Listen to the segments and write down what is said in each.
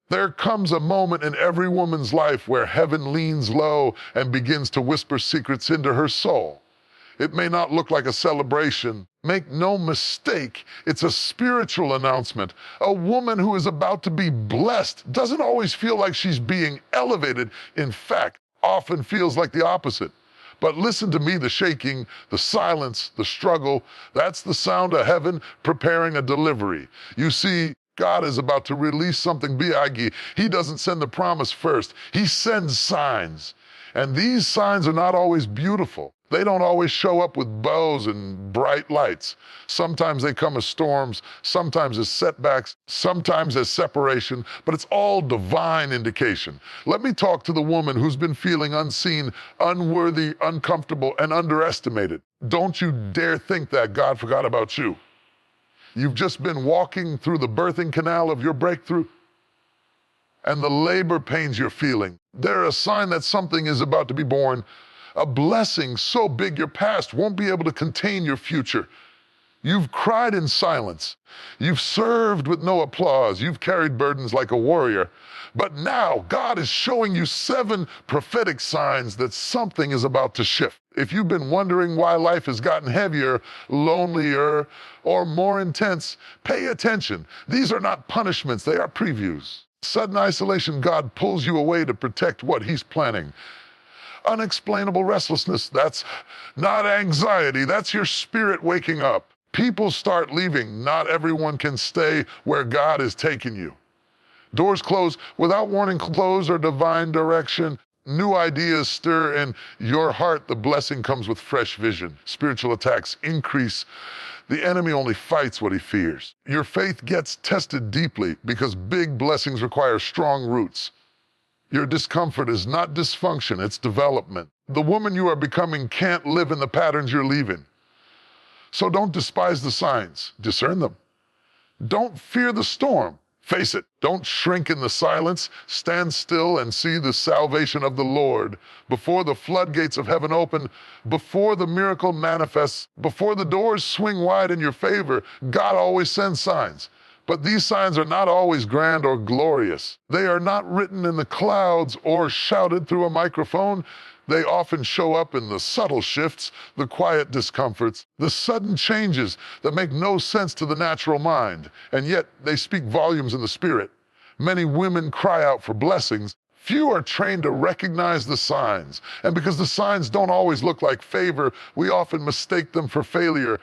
There comes a moment in every woman's life where heaven leans low and begins to whisper secrets into her soul. It may not look like a celebration. Make no mistake, it's a spiritual announcement. A woman who is about to be blessed doesn't always feel like she's being elevated. In fact, often feels like the opposite. But listen to me, the shaking, the silence, the struggle, that's the sound of heaven preparing a delivery. You see, God is about to release something big. He doesn't send the promise first. He sends signs. And these signs are not always beautiful. They don't always show up with bows and bright lights. Sometimes they come as storms, sometimes as setbacks, sometimes as separation, but it's all divine indication. Let me talk to the woman who's been feeling unseen, unworthy, uncomfortable, and underestimated. Don't you dare think that God forgot about you. You've just been walking through the birthing canal of your breakthrough, and the labor pains you're feeling, they're a sign that something is about to be born. A blessing so big your past won't be able to contain your future. You've cried in silence. You've served with no applause. You've carried burdens like a warrior. But now God is showing you 7 prophetic signs that something is about to shift. If you've been wondering why life has gotten heavier, lonelier, or more intense, pay attention. These are not punishments, they are previews. Sudden isolation, God pulls you away to protect what He's planning. Unexplainable restlessness, that's not anxiety, that's your spirit waking up. People start leaving. Not everyone can stay where God is taking you. Doors close without warning, close or divine direction. New ideas stir in your heart. The blessing comes with fresh vision. Spiritual attacks increase. The enemy only fights what he fears. Your faith gets tested deeply because big blessings require strong roots. Your discomfort is not dysfunction, it's development. The woman you are becoming can't live in the patterns you're leaving. So don't despise the signs, discern them. Don't fear the storm, face it. Don't shrink in the silence, stand still and see the salvation of the Lord. Before the floodgates of heaven open, before the miracle manifests, before the doors swing wide in your favor, God always sends signs. But these signs are not always grand or glorious. They are not written in the clouds or shouted through a microphone. They often show up in the subtle shifts, the quiet discomforts, the sudden changes that make no sense to the natural mind, and yet they speak volumes in the spirit. Many women cry out for blessings. Few are trained to recognize the signs. And because the signs don't always look like favor, we often mistake them for failure.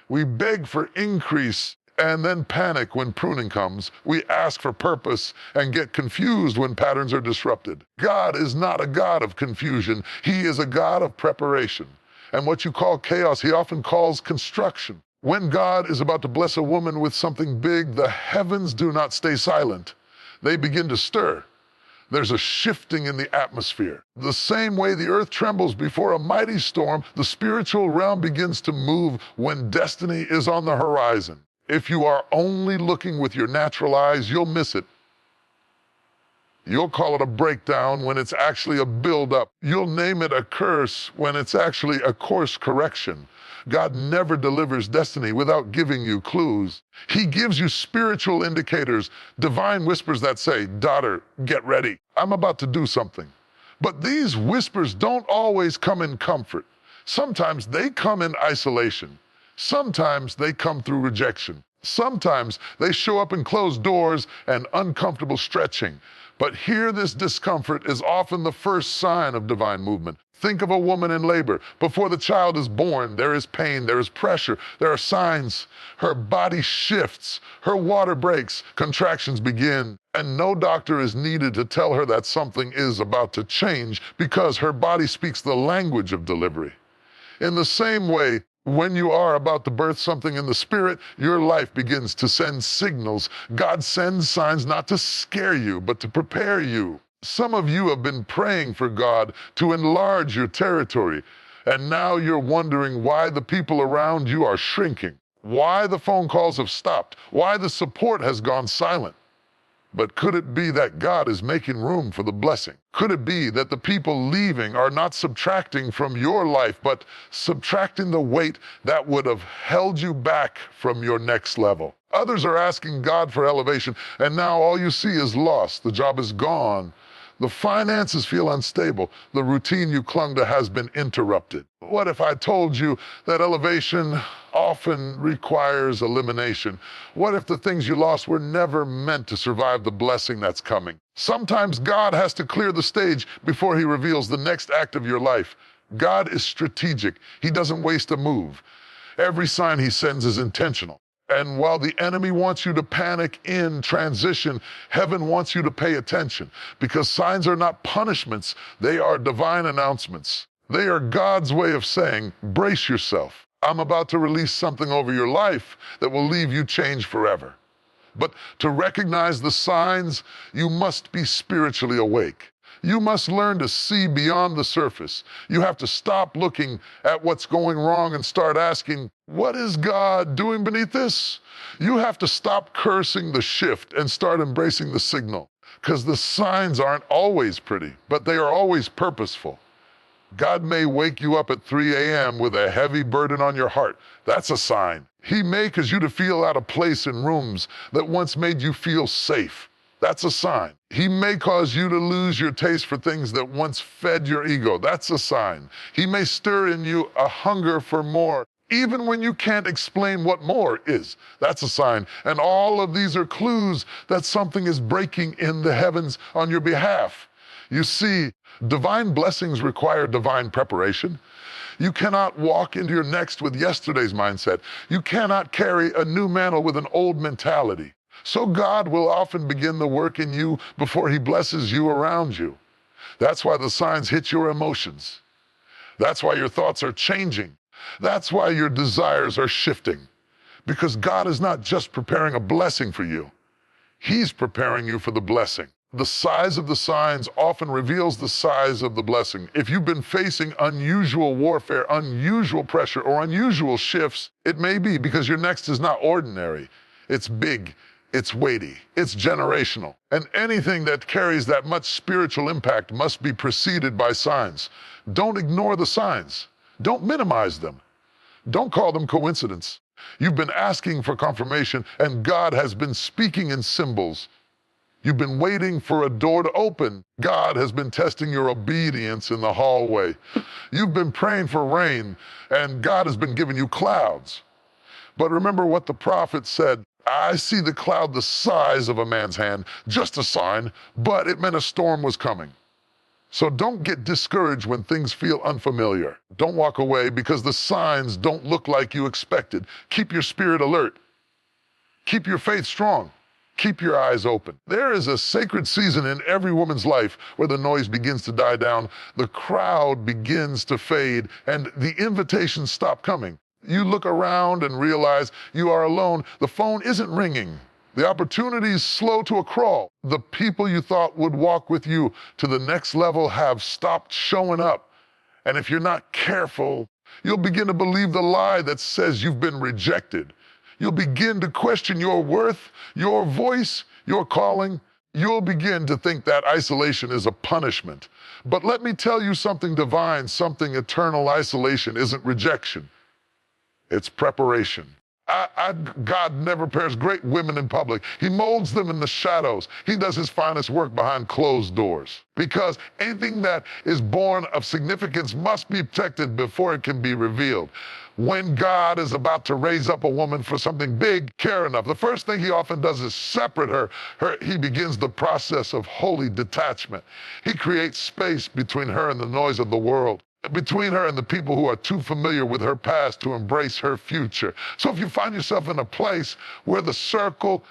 We beg for increase and then panic when pruning comes. We ask for purpose and get confused when patterns are disrupted. God is not a God of confusion. He is a God of preparation. And what you call chaos, He often calls construction. When God is about to bless a woman with something big, the heavens do not stay silent. They begin to stir. There's a shifting in the atmosphere. The same way the earth trembles before a mighty storm, the spiritual realm begins to move when destiny is on the horizon. If you are only looking with your natural eyes, you'll miss it. You'll call it a breakdown when it's actually a buildup. You'll name it a curse when it's actually a course correction. God never delivers destiny without giving you clues. He gives you spiritual indicators, divine whispers that say, "Daughter, get ready. I'm about to do something." But these whispers don't always come in comfort. Sometimes they come in isolation. Sometimes they come through rejection. Sometimes they show up in closed doors and uncomfortable stretching. But here, this discomfort is often the first sign of divine movement. Think of a woman in labor. Before the child is born, there is pain, there is pressure, there are signs. Her body shifts, her water breaks, contractions begin, and no doctor is needed to tell her that something is about to change because her body speaks the language of delivery. In the same way, when you are about to birth something in the spirit, your life begins to send signals. God sends signs not to scare you, but to prepare you. Some of you have been praying for God to enlarge your territory, and now you're wondering why the people around you are shrinking, why the phone calls have stopped, why the support has gone silent. But could it be that God is making room for the blessing? Could it be that the people leaving are not subtracting from your life, but subtracting the weight that would have held you back from your next level? Others are asking God for elevation, and now all you see is loss. The job is gone. The finances feel unstable. The routine you clung to has been interrupted. What if I told you that elevation often requires elimination? What if the things you lost were never meant to survive the blessing that's coming? Sometimes God has to clear the stage before he reveals the next act of your life. God is strategic. He doesn't waste a move. Every sign he sends is intentional. And while the enemy wants you to panic in transition, heaven wants you to pay attention, because signs are not punishments, they are divine announcements. They are God's way of saying, brace yourself. I'm about to release something over your life that will leave you changed forever. But to recognize the signs, you must be spiritually awake. You must learn to see beyond the surface. You have to stop looking at what's going wrong and start asking, what is God doing beneath this? You have to stop cursing the shift and start embracing the signal, because the signs aren't always pretty, but they are always purposeful. God may wake you up at 3 a.m. with a heavy burden on your heart. That's a sign. He may cause you to feel out of place in rooms that once made you feel safe. That's a sign. He may cause you to lose your taste for things that once fed your ego. That's a sign. He may stir in you a hunger for more, even when you can't explain what more is. That's a sign. And all of these are clues that something is breaking in the heavens on your behalf. You see, divine blessings require divine preparation. You cannot walk into your next with yesterday's mindset. You cannot carry a new mantle with an old mentality. So God will often begin the work in you before he blesses you around you. That's why the signs hit your emotions. That's why your thoughts are changing. That's why your desires are shifting. Because God is not just preparing a blessing for you. He's preparing you for the blessing. The size of the signs often reveals the size of the blessing. If you've been facing unusual warfare, unusual pressure, or unusual shifts, it may be because your next is not ordinary. It's big. It's weighty, it's generational. And anything that carries that much spiritual impact must be preceded by signs. Don't ignore the signs. Don't minimize them. Don't call them coincidence. You've been asking for confirmation, and God has been speaking in symbols. You've been waiting for a door to open. God has been testing your obedience in the hallway. You've been praying for rain, and God has been giving you clouds. But remember what the prophet said, I see the cloud the size of a man's hand, just a sign, but it meant a storm was coming. So don't get discouraged when things feel unfamiliar. Don't walk away because the signs don't look like you expected. Keep your spirit alert. Keep your faith strong. Keep your eyes open. There is a sacred season in every woman's life where the noise begins to die down, the crowd begins to fade, and the invitations stop coming. You look around and realize you are alone. The phone isn't ringing. The opportunities slow to a crawl. The people you thought would walk with you to the next level have stopped showing up. And if you're not careful, you'll begin to believe the lie that says you've been rejected. You'll begin to question your worth, your voice, your calling. You'll begin to think that isolation is a punishment. But let me tell you something divine, something eternal. Isolation isn't rejection. It's preparation. God never pairs great women in public. He molds them in the shadows. He does his finest work behind closed doors. Because anything that is born of significance must be protected before it can be revealed. When God is about to raise up a woman for something big, care enough, the first thing he often does is separate her. He begins the process of holy detachment. He creates space between her and the noise of the world, between her and the people who are too familiar with her past to embrace her future. So if you find yourself in a place where the circle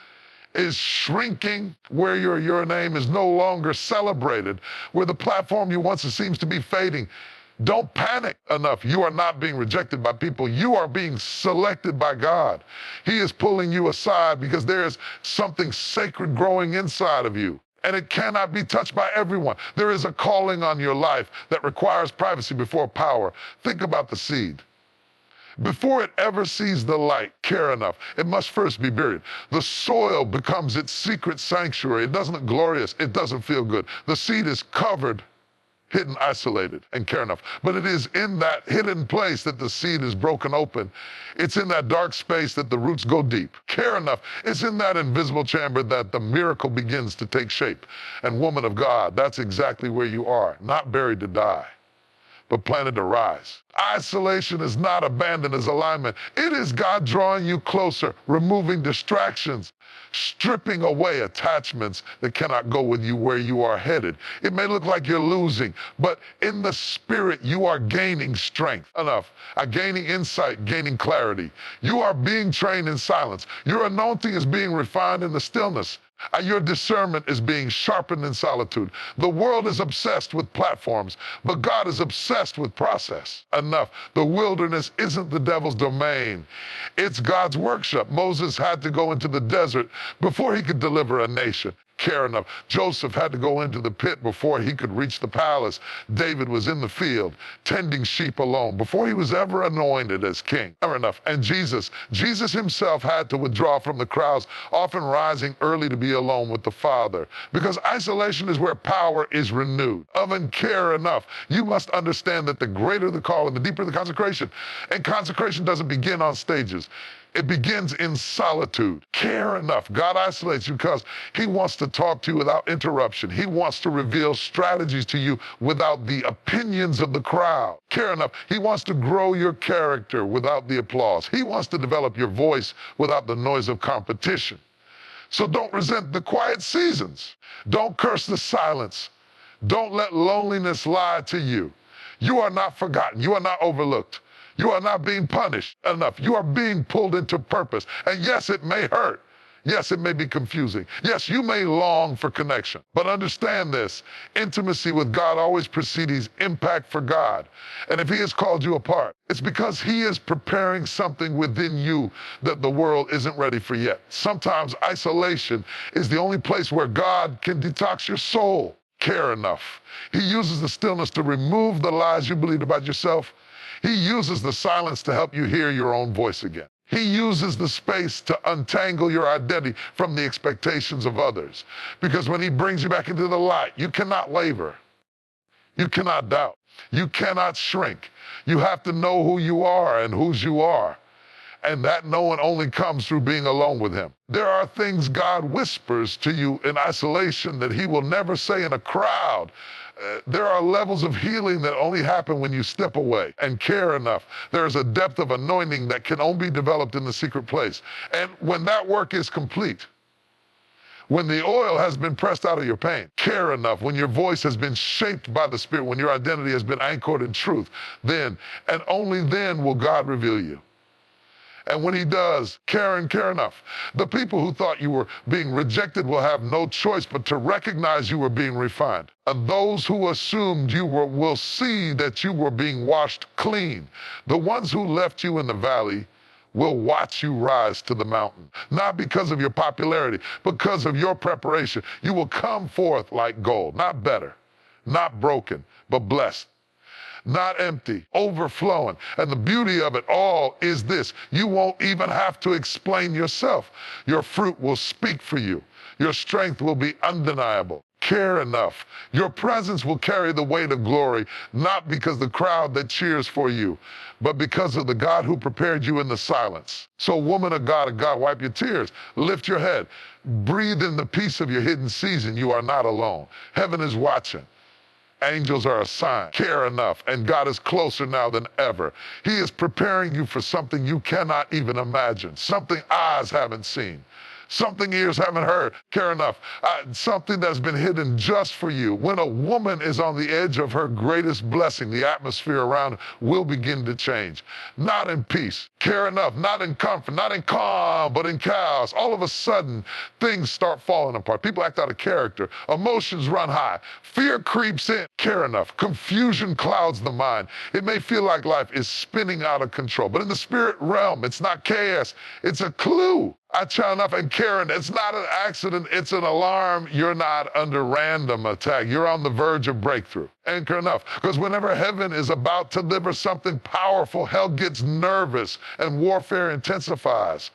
is shrinking, where your name is no longer celebrated, where the platform you once seems to be fading, don't panic enough. You are not being rejected by people. You are being selected by God. He is pulling you aside because there is something sacred growing inside of you, and it cannot be touched by everyone. There is a calling on your life that requires privacy before power. Think about the seed. Before it ever sees the light, care enough, it must first be buried. The soil becomes its secret sanctuary. It doesn't look glorious. It doesn't feel good. The seed is covered, hidden, isolated, and care enough. But it is in that hidden place that the seed is broken open. It's in that dark space that the roots go deep. Care enough. It's in that invisible chamber that the miracle begins to take shape. And woman of God, that's exactly where you are, not buried to die, but planted to rise. Isolation is not abandoned as alignment. It is God drawing you closer, removing distractions, stripping away attachments that cannot go with you where you are headed. It may look like you're losing, but in the spirit, you are gaining strength. Enough. Gaining insight, gaining clarity. You are being trained in silence. Your anointing is being refined in the stillness. Your discernment is being sharpened in solitude. The world is obsessed with platforms, but God is obsessed with process. Enough. The wilderness isn't the devil's domain. It's God's workshop. Moses had to go into the desert before he could deliver a nation. Care enough. Joseph had to go into the pit before he could reach the palace. David was in the field, tending sheep alone, before he was ever anointed as king. Care enough. And Jesus himself had to withdraw from the crowds, often rising early to be alone with the Father, because isolation is where power is renewed. And care enough. You must understand that the greater the call and the deeper the consecration. And consecration doesn't begin on stages. It begins in solitude. Care enough. God isolates you because he wants to talk to you without interruption. He wants to reveal strategies to you without the opinions of the crowd. Care enough. He wants to grow your character without the applause. He wants to develop your voice without the noise of competition. So don't resent the quiet seasons. Don't curse the silence. Don't let loneliness lie to you. You are not forgotten. You are not overlooked. You are not being punished enough. You are being pulled into purpose. And yes, it may hurt. Yes, it may be confusing. Yes, you may long for connection. But understand this, intimacy with God always precedes impact for God. And if he has called you apart, it's because he is preparing something within you that the world isn't ready for yet. Sometimes isolation is the only place where God can detox your soul. Care enough. He uses the stillness to remove the lies you believed about yourself. He uses the silence to help you hear your own voice again. He uses the space to untangle your identity from the expectations of others. Because when he brings you back into the light, you cannot waver. You cannot doubt. You cannot shrink. You have to know who you are and whose you are. And that knowing only comes through being alone with him. There are things God whispers to you in isolation that he will never say in a crowd. There are levels of healing that only happen when you step away and care enough. There is a depth of anointing that can only be developed in the secret place. And when that work is complete, when the oil has been pressed out of your pain, care enough, when your voice has been shaped by the Spirit, when your identity has been anchored in truth, then and only then will God reveal you. And when he does, care enough. The people who thought you were being rejected will have no choice but to recognize you were being refined. And those who assumed you were will see that you were being washed clean. The ones who left you in the valley will watch you rise to the mountain. Not because of your popularity, because of your preparation. You will come forth like gold, not better, not broken, but blessed. Not empty, overflowing. And the beauty of it all is this: you won't even have to explain yourself. Your fruit will speak for you. Your strength will be undeniable. Care enough. Your presence will carry the weight of glory, not because the crowd that cheers for you, but because of the God who prepared you in the silence. So woman of God, wipe your tears. Lift your head. Breathe in the peace of your hidden season. You are not alone. Heaven is watching. Angels are a sign. Care enough. And God is closer now than ever. He is preparing you for something you cannot even imagine, something eyes haven't seen, something ears haven't heard. Care enough. Something that's been hidden just for you. When a woman is on the edge of her greatest blessing, the atmosphere around her will begin to change. Not in peace. Care enough. Not in comfort. Not in calm, but in chaos. All of a sudden, things start falling apart. People act out of character. Emotions run high. Fear creeps in. Care enough. Confusion clouds the mind. It may feel like life is spinning out of control, but in the spirit realm, it's not chaos. It's a clue. I challenge enough. And Karen, it's not an accident, it's an alarm. You're not under random attack. You're on the verge of breakthrough. Anchor enough. Because whenever heaven is about to deliver something powerful, hell gets nervous and warfare intensifies.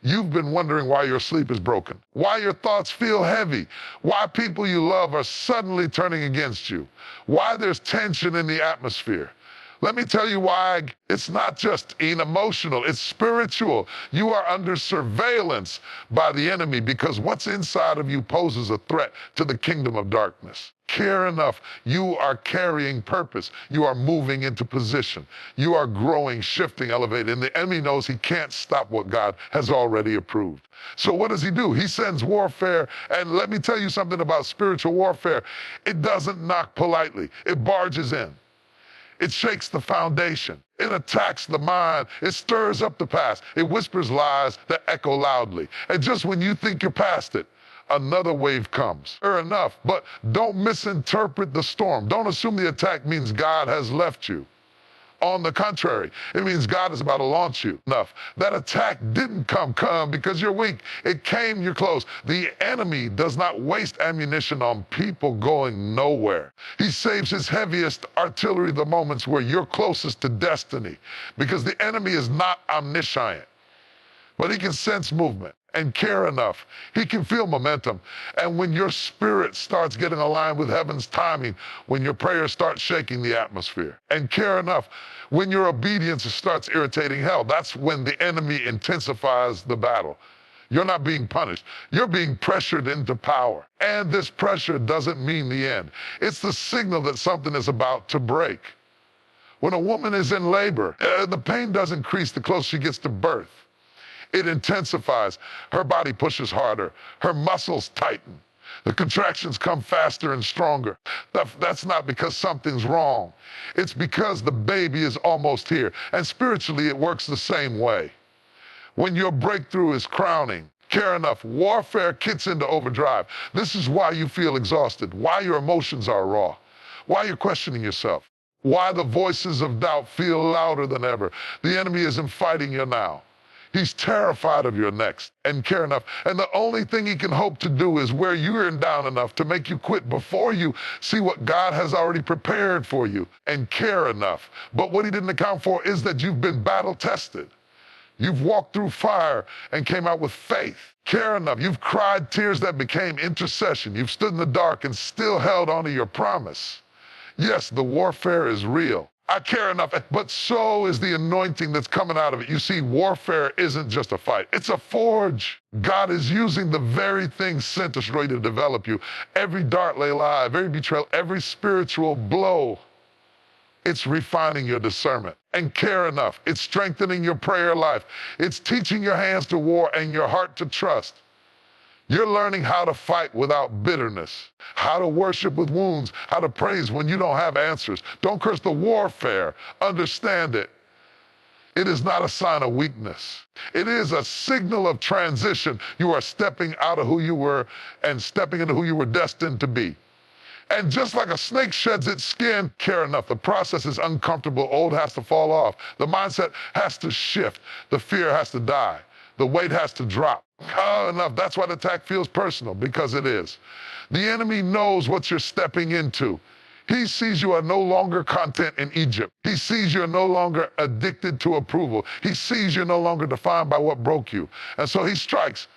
You've been wondering why your sleep is broken, why your thoughts feel heavy, why people you love are suddenly turning against you, why there's tension in the atmosphere. Let me tell you why. It's not just emotional, it's spiritual. You are under surveillance by the enemy because what's inside of you poses a threat to the kingdom of darkness. Care enough. You are carrying purpose. You are moving into position. You are growing, shifting, elevating. And the enemy knows he can't stop what God has already approved. So what does he do? He sends warfare. And let me tell you something about spiritual warfare. It doesn't knock politely. It barges in. It shakes the foundation. It attacks the mind. It stirs up the past. It whispers lies that echo loudly. And just when you think you're past it, another wave comes. Fair enough, but don't misinterpret the storm. Don't assume the attack means God has left you. On the contrary, it means God is about to launch you. Enough. That attack didn't come because you're weak. It came, you're close. The enemy does not waste ammunition on people going nowhere. He saves his heaviest artillery the moments where you're closest to destiny, because the enemy is not omniscient, but he can sense movement and care enough. He can feel momentum. And when your spirit starts getting aligned with heaven's timing, when your prayers start shaking the atmosphere, and care enough, when your obedience starts irritating hell, that's when the enemy intensifies the battle. You're not being punished. You're being pressured into power. And this pressure doesn't mean the end. It's the signal that something is about to break. When a woman is in labor, the pain doesn't increase the closer she gets to birth. It intensifies. Her body pushes harder. Her muscles tighten. The contractions come faster and stronger. That's not because something's wrong. It's because the baby is almost here. And spiritually, it works the same way. When your breakthrough is crowning, care enough, warfare kicks into overdrive. This is why you feel exhausted, why your emotions are raw, why you're questioning yourself, why the voices of doubt feel louder than ever. The enemy isn't fighting you now. He's terrified of your next, and care enough. And the only thing he can hope to do is wear you down enough to make you quit before you see what God has already prepared for you, and care enough. But what he didn't account for is that you've been battle tested. You've walked through fire and came out with faith. Care enough. You've cried tears that became intercession. You've stood in the dark and still held onto your promise. Yes, the warfare is real. I care enough, but so is the anointing that's coming out of it. You see, warfare isn't just a fight, it's a forge. God is using the very thing sent to destroy to develop you. Every dart laid live, every betrayal, every spiritual blow, it's refining your discernment. And care enough, it's strengthening your prayer life. It's teaching your hands to war and your heart to trust. You're learning how to fight without bitterness, how to worship with wounds, how to praise when you don't have answers. Don't curse the warfare. Understand it. It is not a sign of weakness. It is a signal of transition. You are stepping out of who you were and stepping into who you were destined to be. And just like a snake sheds its skin, care enough. The process is uncomfortable. Old has to fall off. The mindset has to shift. The fear has to die. The weight has to drop. Enough. That's why the attack feels personal, because it is. The enemy knows what you're stepping into. He sees you are no longer content in Egypt. He sees you're no longer addicted to approval. He sees you're no longer defined by what broke you. And so he strikes.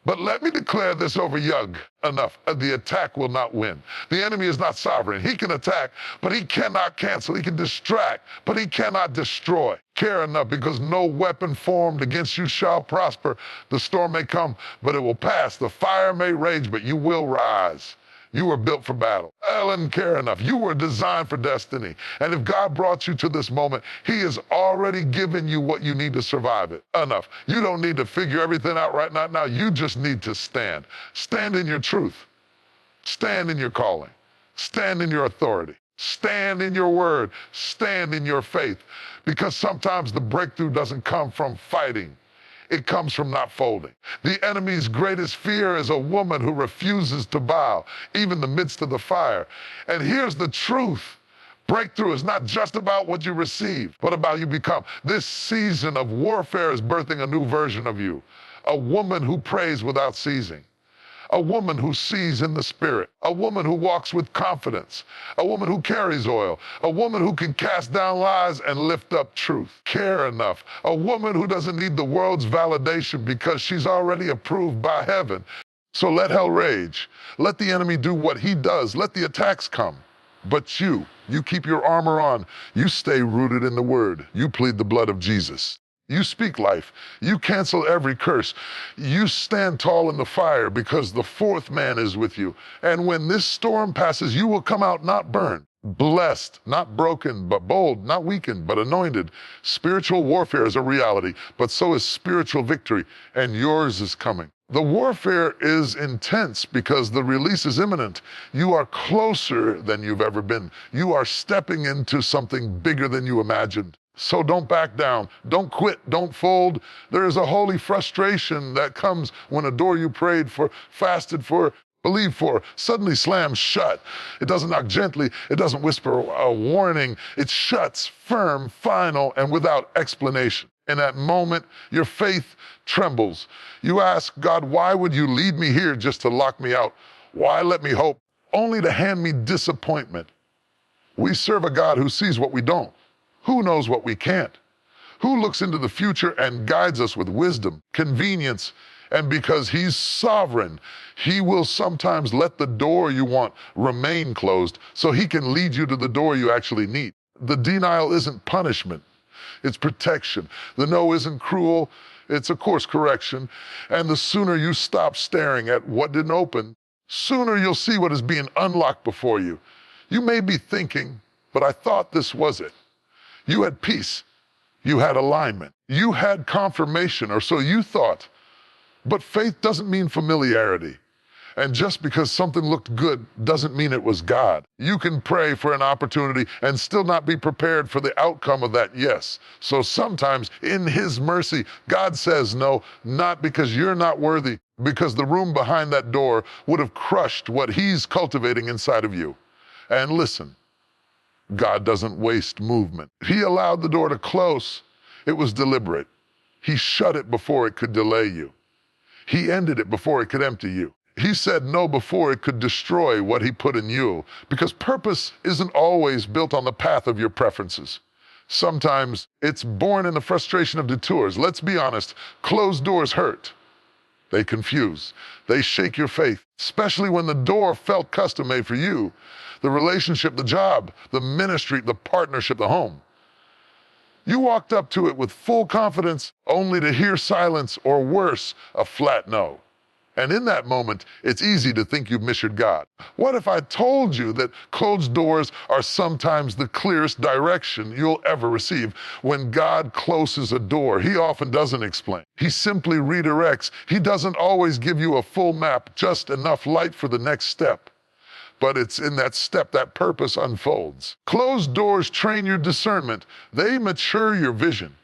But let me declare this over you. Enough. The attack will not win. The enemy is not sovereign. He can attack, but he cannot cancel. He can distract, but he cannot destroy. Care enough, because no weapon formed against you shall prosper. The storm may come, but it will pass. The fire may rage, but you will rise. You were built for battle. Ellen, care enough. You were designed for destiny. And if God brought you to this moment, he has already given you what you need to survive it. Enough. You don't need to figure everything out right now. You just need to stand. Stand in your truth. Stand in your calling. Stand in your authority. Stand in your word. Stand in your faith. Because sometimes the breakthrough doesn't come from fighting. It comes from not folding. The enemy's greatest fear is a woman who refuses to bow, even in the midst of the fire. And here's the truth. Breakthrough is not just about what you receive, but about you become. This season of warfare is birthing a new version of you. A woman who prays without ceasing. A woman who sees in the spirit. A woman who walks with confidence. A woman who carries oil. A woman who can cast down lies and lift up truth. Care enough. A woman who doesn't need the world's validation because she's already approved by heaven. So let hell rage. Let the enemy do what he does. Let the attacks come. But you keep your armor on. You stay rooted in the word. You plead the blood of Jesus. You speak life. You cancel every curse. You stand tall in the fire because the fourth man is with you. And when this storm passes, you will come out not burned, blessed, not broken, but bold, not weakened, but anointed. Spiritual warfare is a reality, but so is spiritual victory, and yours is coming. The warfare is intense because the release is imminent. You are closer than you've ever been. You are stepping into something bigger than you imagined. So don't back down. Don't quit. Don't fold. There is a holy frustration that comes when a door you prayed for, fasted for, believed for, suddenly slams shut. It doesn't knock gently. It doesn't whisper a warning. It shuts firm, final, and without explanation. In that moment, your faith trembles. You ask, God, why would you lead me here just to lock me out? Why let me hope, only to hand me disappointment? We serve a God who sees what we don't, who knows what we can't, who looks into the future and guides us with wisdom, convenience, and because he's sovereign, he will sometimes let the door you want remain closed so he can lead you to the door you actually need. The denial isn't punishment. It's protection. The no isn't cruel. It's a course correction. And the sooner you stop staring at what didn't open, sooner you'll see what is being unlocked before you. You may be thinking, but I thought this was it. You had peace. You had alignment. You had confirmation, or so you thought. But faith doesn't mean familiarity. And just because something looked good doesn't mean it was God. You can pray for an opportunity and still not be prepared for the outcome of that yes. So sometimes in his mercy, God says no, not because you're not worthy, because the room behind that door would have crushed what he's cultivating inside of you. And listen, God doesn't waste movement. He allowed the door to close. It was deliberate. He shut it before it could delay you. He ended it before it could empty you. He said no before it could destroy what he put in you, because purpose isn't always built on the path of your preferences. Sometimes it's born in the frustration of detours. Let's be honest, closed doors hurt. They confuse. They shake your faith, especially when the door felt custom-made for you. The relationship, the job, the ministry, the partnership, the home. You walked up to it with full confidence, only to hear silence, or worse, a flat no. And in that moment, it's easy to think you've measured God. What if I told you that closed doors are sometimes the clearest direction you'll ever receive? When God closes a door, he often doesn't explain. He simply redirects. He doesn't always give you a full map, just enough light for the next step. But it's in that step that purpose unfolds. Closed doors train your discernment. They mature your vision.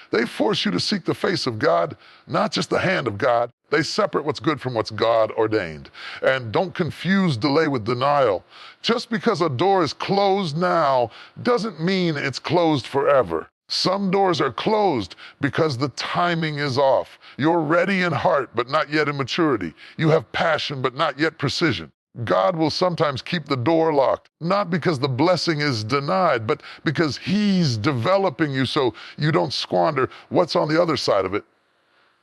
They force you to seek the face of God, not just the hand of God. They separate what's good from what's God ordained. And don't confuse delay with denial. Just because a door is closed now doesn't mean it's closed forever. Some doors are closed because the timing is off. You're ready in heart, but not yet in maturity. You have passion, but not yet precision. God will sometimes keep the door locked, not because the blessing is denied, but because he's developing you so you don't squander what's on the other side of it.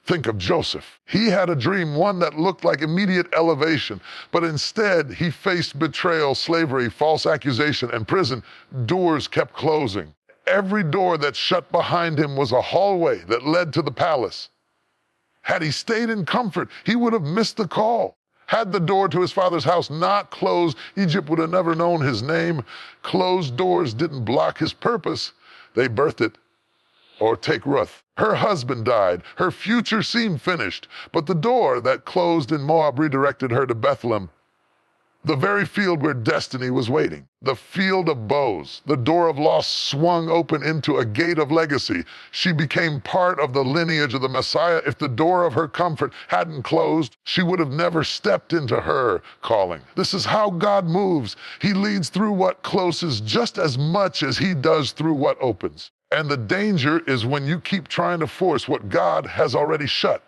Think of Joseph. He had a dream, one that looked like immediate elevation, but instead he faced betrayal, slavery, false accusation, and prison. Doors kept closing. Every door that shut behind him was a hallway that led to the palace. Had he stayed in comfort, he would have missed the call. Had the door to his father's house not closed, Egypt would have never known his name. Closed doors didn't block his purpose. They birthed it. Or take Ruth. Her husband died. Her future seemed finished. But the door that closed in Moab redirected her to Bethlehem. The very field where destiny was waiting. The field of bows. The door of loss swung open into a gate of legacy. She became part of the lineage of the Messiah. If the door of her comfort hadn't closed, she would have never stepped into her calling. This is how God moves. He leads through what closes just as much as he does through what opens. And the danger is when you keep trying to force what God has already shut.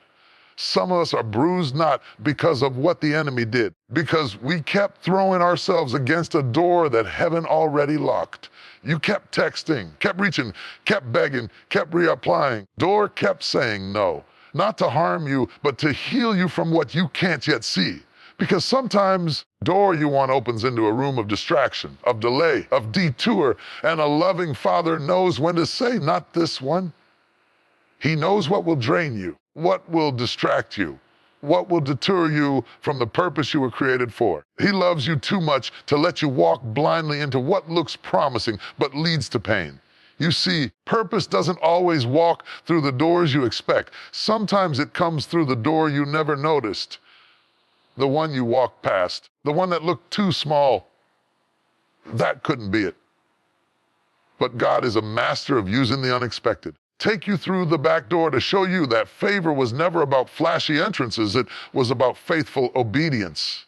Some of us are bruised not because of what the enemy did, because we kept throwing ourselves against a door that heaven already locked. You kept texting, kept reaching, kept begging, kept reapplying. Door kept saying no, not to harm you, but to heal you from what you can't yet see. Because sometimes door you want opens into a room of distraction, of delay, of detour, and a loving Father knows when to say, not this one. He knows what will drain you, what will distract you, what will deter you from the purpose you were created for. He loves you too much to let you walk blindly into what looks promising but leads to pain. You see, purpose doesn't always walk through the doors you expect. Sometimes it comes through the door you never noticed, the one you walked past, the one that looked too small. That couldn't be it. But God is a master of using the unexpected. Take you through the back door to show you that favor was never about flashy entrances. It was about faithful obedience.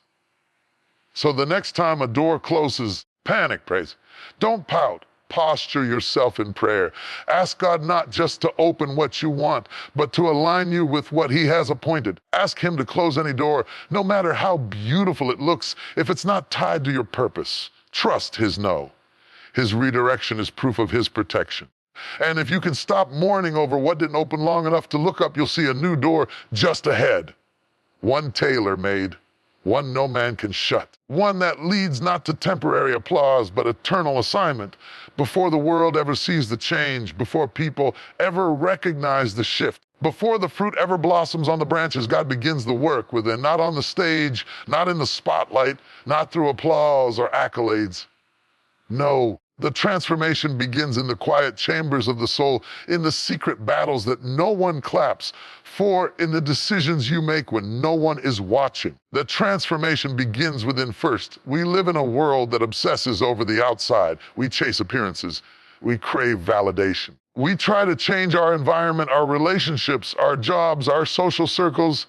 So the next time a door closes, panic, praise. Don't pout. Posture yourself in prayer. Ask God not just to open what you want, but to align you with what he has appointed. Ask him to close any door, no matter how beautiful it looks, if it's not tied to your purpose. Trust his no. His redirection is proof of his protection. And if you can stop mourning over what didn't open long enough to look up, you'll see a new door just ahead. One tailor-made, one no man can shut. One that leads not to temporary applause, but eternal assignment. Before the world ever sees the change, before people ever recognize the shift, before the fruit ever blossoms on the branches, God begins the work within, not on the stage, not in the spotlight, not through applause or accolades. No. The transformation begins in the quiet chambers of the soul, in the secret battles that no one claps for, in the decisions you make when no one is watching. The transformation begins within first. We live in a world that obsesses over the outside. We chase appearances. We crave validation. We try to change our environment, our relationships, our jobs, our social circles,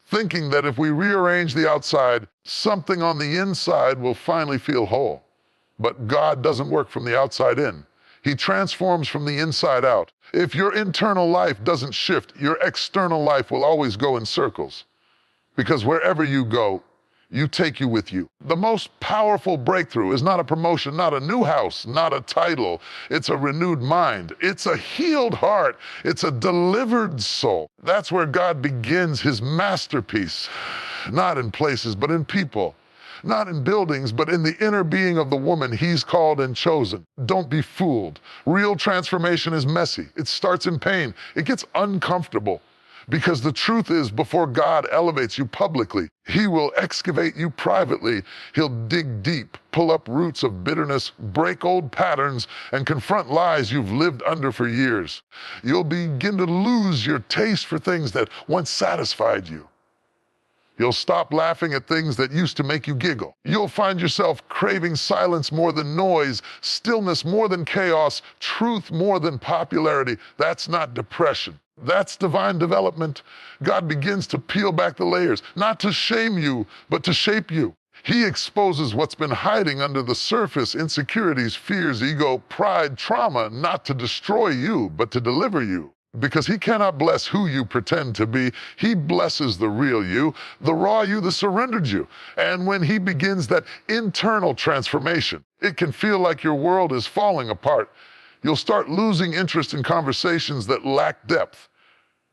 thinking that if we rearrange the outside, something on the inside will finally feel whole. But God doesn't work from the outside in. He transforms from the inside out. If your internal life doesn't shift, your external life will always go in circles. Because wherever you go, you take you with you. The most powerful breakthrough is not a promotion, not a new house, not a title. It's a renewed mind. It's a healed heart. It's a delivered soul. That's where God begins his masterpiece. Not in places, but in people. Not in buildings, but in the inner being of the woman he's called and chosen. Don't be fooled. Real transformation is messy. It starts in pain. It gets uncomfortable. Because the truth is, before God elevates you publicly, he will excavate you privately. He'll dig deep, pull up roots of bitterness, break old patterns, and confront lies you've lived under for years. You'll begin to lose your taste for things that once satisfied you. You'll stop laughing at things that used to make you giggle. You'll find yourself craving silence more than noise, stillness more than chaos, truth more than popularity. That's not depression. That's divine development. God begins to peel back the layers, not to shame you, but to shape you. He exposes what's been hiding under the surface, insecurities, fears, ego, pride, trauma, not to destroy you, but to deliver you. Because he cannot bless who you pretend to be. He blesses the real you, the raw you, the surrendered you. And when he begins that internal transformation, it can feel like your world is falling apart. You'll start losing interest in conversations that lack depth.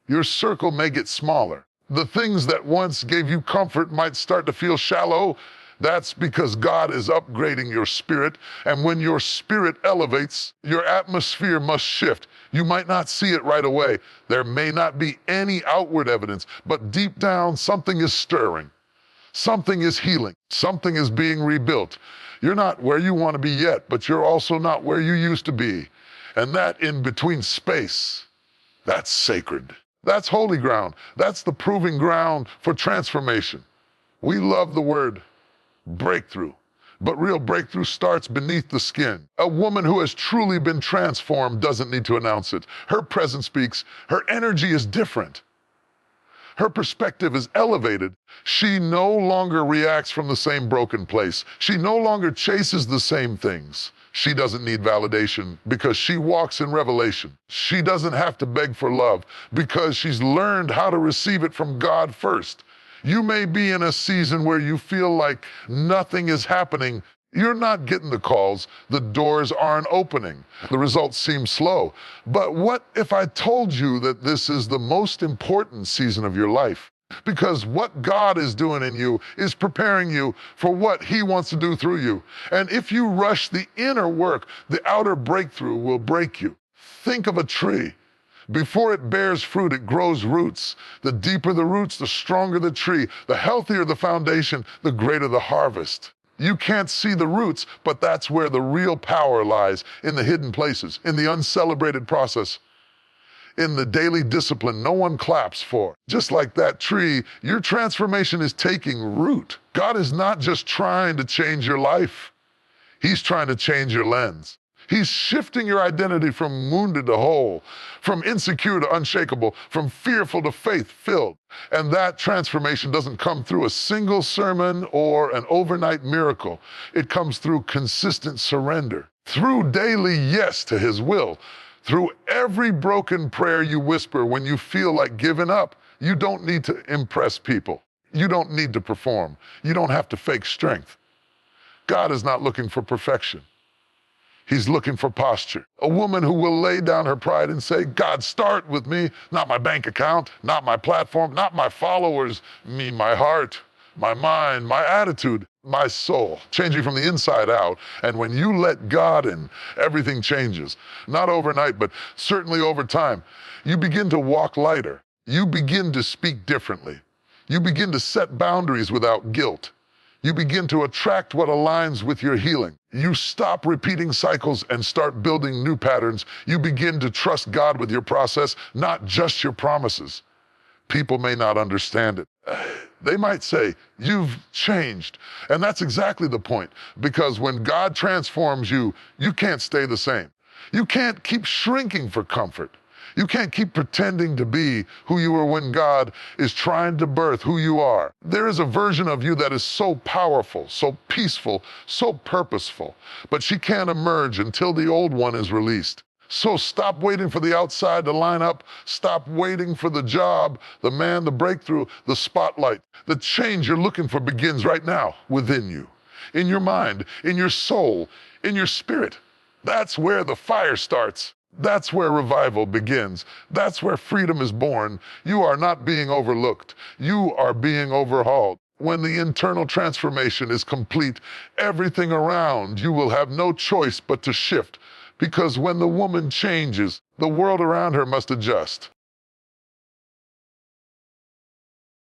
Your circle may get smaller. The things that once gave you comfort might start to feel shallow. That's because God is upgrading your spirit, and when your spirit elevates, your atmosphere must shift. You might not see it right away. There may not be any outward evidence, but deep down, something is stirring. Something is healing. Something is being rebuilt. You're not where you want to be yet, but you're also not where you used to be. And that in-between space, that's sacred. That's holy ground. That's the proving ground for transformation. We love the word, breakthrough. But real breakthrough starts beneath the skin. A woman who has truly been transformed doesn't need to announce it. Her presence speaks. Her energy is different. Her perspective is elevated. She no longer reacts from the same broken place. She no longer chases the same things. She doesn't need validation because she walks in revelation. She doesn't have to beg for love because she's learned how to receive it from God first. You may be in a season where you feel like nothing is happening. You're not getting the calls. The doors aren't opening. The results seem slow. But what if I told you that this is the most important season of your life? Because what God is doing in you is preparing you for what He wants to do through you. And if you rush the inner work, the outer breakthrough will break you. Think of a tree. Before it bears fruit, it grows roots. The deeper the roots, the stronger the tree. The healthier the foundation, the greater the harvest. You can't see the roots, but that's where the real power lies, in the hidden places, in the uncelebrated process, in the daily discipline no one claps for. Just like that tree, your transformation is taking root. God is not just trying to change your life. He's trying to change your lens. He's shifting your identity from wounded to whole, from insecure to unshakable, from fearful to faith-filled. And that transformation doesn't come through a single sermon or an overnight miracle. It comes through consistent surrender, through daily yes to His will, through every broken prayer you whisper when you feel like giving up. You don't need to impress people. You don't need to perform. You don't have to fake strength. God is not looking for perfection. He's looking for posture. A woman who will lay down her pride and say, God, start with me, not my bank account, not my platform, not my followers, me, my heart, my mind, my attitude, my soul, changing from the inside out. And when you let God in, everything changes. Not overnight, but certainly over time. You begin to walk lighter. You begin to speak differently. You begin to set boundaries without guilt. You begin to attract what aligns with your healing. You stop repeating cycles and start building new patterns. You begin to trust God with your process, not just your promises. People may not understand it. They might say, you've changed. And that's exactly the point. Because when God transforms you, you can't stay the same. You can't keep shrinking for comfort. You can't keep pretending to be who you were when God is trying to birth who you are. There is a version of you that is so powerful, so peaceful, so purposeful, but she can't emerge until the old one is released. So stop waiting for the outside to line up. Stop waiting for the job, the man, the breakthrough, the spotlight. The change you're looking for begins right now within you, in your mind, in your soul, in your spirit. That's where the fire starts. That's where revival begins. That's where freedom is born. You are not being overlooked. You are being overhauled. When the internal transformation is complete, everything around you will have no choice but to shift. Because when the woman changes, the world around her must adjust.